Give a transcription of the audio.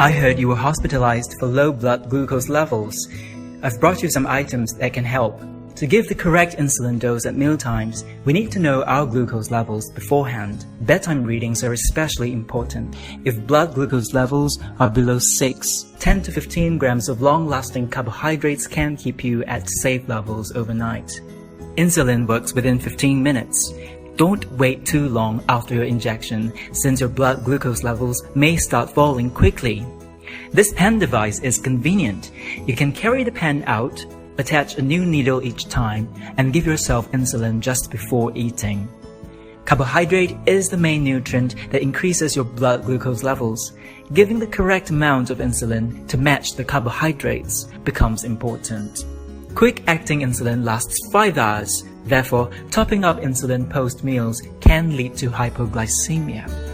I heard you were hospitalized for low blood glucose levels. I've brought you some items that can help. To give the correct insulin dose at mealtimes, we need to know our glucose levels beforehand. Bedtime readings are especially important. If blood glucose levels are below 6, 10 to 15 grams of long-lasting carbohydrates can keep you at safe levels overnight. Insulin works within 15 minutes. Don't wait too long after your injection, since your blood glucose levels may start falling quickly. This pen device is convenient. You can carry the pen out, attach a new needle each time, and give yourself insulin just before eating. Carbohydrate is the main nutrient that increases your blood glucose levels. Giving the correct amount of insulin to match the carbohydrates becomes important. Quick-acting insulin lasts 5 hours. Therefore, topping up insulin post-meals can lead to hypoglycemia.